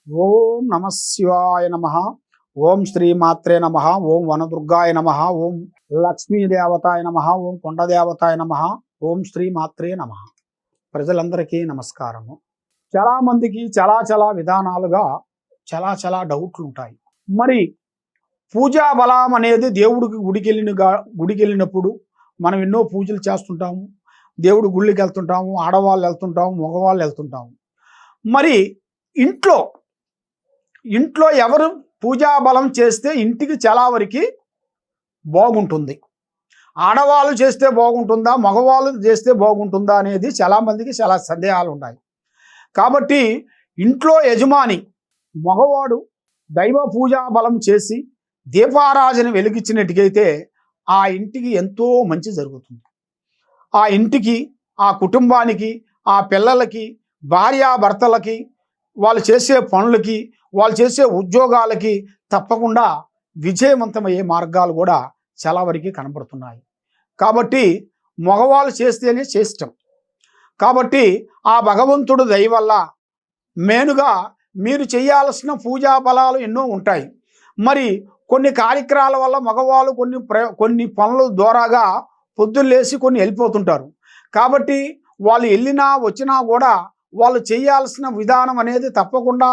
ఓం నమ శివాయ నమ. ఓం శ్రీమాత్రే నమ. ఓం వనదుర్గాయ నమ. ఓం లక్ష్మీదేవతాయ నమ. ఓం కొండదేవతాయ నమ. ఓం శ్రీమాత్రే నమ. ప్రజలందరికీ నమస్కారము. చాలా మందికి చాలా విధానాలుగా చాలా డౌట్లు ఉంటాయి. మరి పూజా బలం అనేది దేవుడికి గుడికెళ్ళినప్పుడు మనం ఎన్నో పూజలు చేస్తుంటాము. దేవుడి గుళ్ళకి వెళ్తుంటాము, ఆడవాళ్ళు వెళ్తుంటాము, మగవాళ్ళు వెళ్తుంటాము. మరి ఇంట్లో ఎవరు పూజా బలం చేస్తే ఇంటికి చాలా వరకు బాగుంటుంది, ఆడవాళ్ళు చేస్తే బాగుంటుందా, మగవాళ్ళు చేస్తే బాగుంటుందా అనేది చాలామందికి చాలా సందేహాలు ఉన్నాయి. కాబట్టి ఇంట్లో యజమాని మగవాడు దైవ పూజా బలం చేసి దీపారాజన వెలిగించినట్టుకైతే ఆ ఇంటికి ఎంతో మంచి జరుగుతుంది. ఆ ఇంటికి, ఆ కుటుంబానికి, ఆ పిల్లలకి, భార్యాభర్తలకి, వాళ్ళు చేసే పనులకి, వాళ్ళు చేసే ఉద్యోగాలకి తప్పకుండా విజయవంతమయ్యే మార్గాలు కూడా చాలా వరకు కనబడుతున్నాయి. కాబట్టి మగవాళ్ళు చేస్తేనే శ్రేష్టం. కాబట్టి ఆ భగవంతుడు దయ వల్ల మెయిన్గా మీరు చేయాల్సిన పూజా బలాలు ఎన్నో ఉంటాయి. మరి కొన్ని కార్యక్రమాల వల్ల మగవాళ్ళు కొన్ని పనుల ద్వారాగా పొద్దున్నేసి కొన్ని వెళ్ళిపోతుంటారు. కాబట్టి వాళ్ళు వెళ్ళినా వచ్చినా కూడా వాళ్ళు చేయాల్సిన విధానం అనేది తప్పకుండా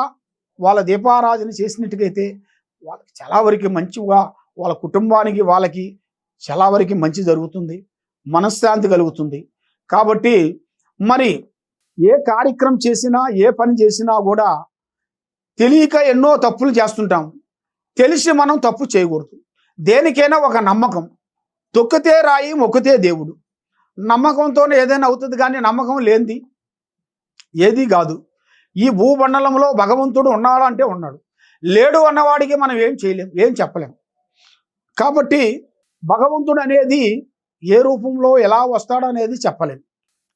వాళ్ళ దీపారాధన చేసినట్టుకైతే వాళ్ళకి చాలా వరకు మంచిగా, వాళ్ళ కుటుంబానికి వాళ్ళకి చాలా వరకు మంచి జరుగుతుంది, మనశ్శాంతి కలుగుతుంది. కాబట్టి మరి ఏ కార్యక్రమం చేసినా, ఏ పని చేసినా కూడా తెలియక ఎన్నో తప్పులు చేస్తుంటాం. తెలిసి మనం తప్పు చేయకూడదు. దేనికైనా ఒక నమ్మకం. తొక్కితే రాయి, మొక్కితే దేవుడు. నమ్మకంతోనే ఏదైనా అవుతుంది, కానీ నమ్మకం లేనిది ఏది కాదు. ఈ భూమండలంలో భగవంతుడు ఉన్నాడంటే ఉన్నాడు, లేడు అన్నవాడికి మనం ఏం చేయలేం, ఏం చెప్పలేం. కాబట్టి భగవంతుడు అనేది ఏ రూపంలో ఎలా వస్తాడనేది చెప్పలేం.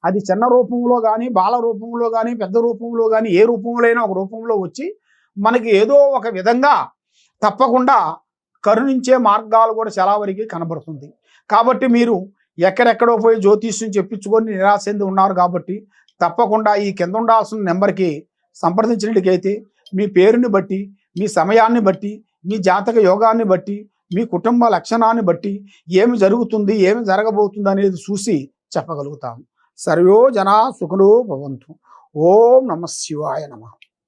అది చిన్న రూపంలో కానీ, బాల రూపంలో కానీ, పెద్ద రూపంలో కానీ, ఏ రూపంలో అయినా ఒక రూపంలో వచ్చి మనకి ఏదో ఒక విధంగా తప్పకుండా కరుణించే మార్గాలు కూడా చాలా వరకు కనబడుతుంది. కాబట్టి మీరు ఎక్కడెక్కడో పోయి జ్యోతిష్యం చెప్పించుకొని నిరాశ చెంది ఉన్నారు. కాబట్టి తప్పకుండా ఈ కింద ఉండాల్సిన నెంబర్కి సంప్రదించినట్టుకైతే మీ పేరుని బట్టి, మీ సమయాన్ని బట్టి, మీ జాతక యోగాన్ని బట్టి, మీ కుటుంబ లక్షణాన్ని బట్టి ఏమి జరుగుతుంది, ఏమి జరగబోతుంది అనేది చూసి చెప్పగలుగుతాము. సర్వో జనా సుఖినో భవంతు. ఓం నమ శివాయ నమః.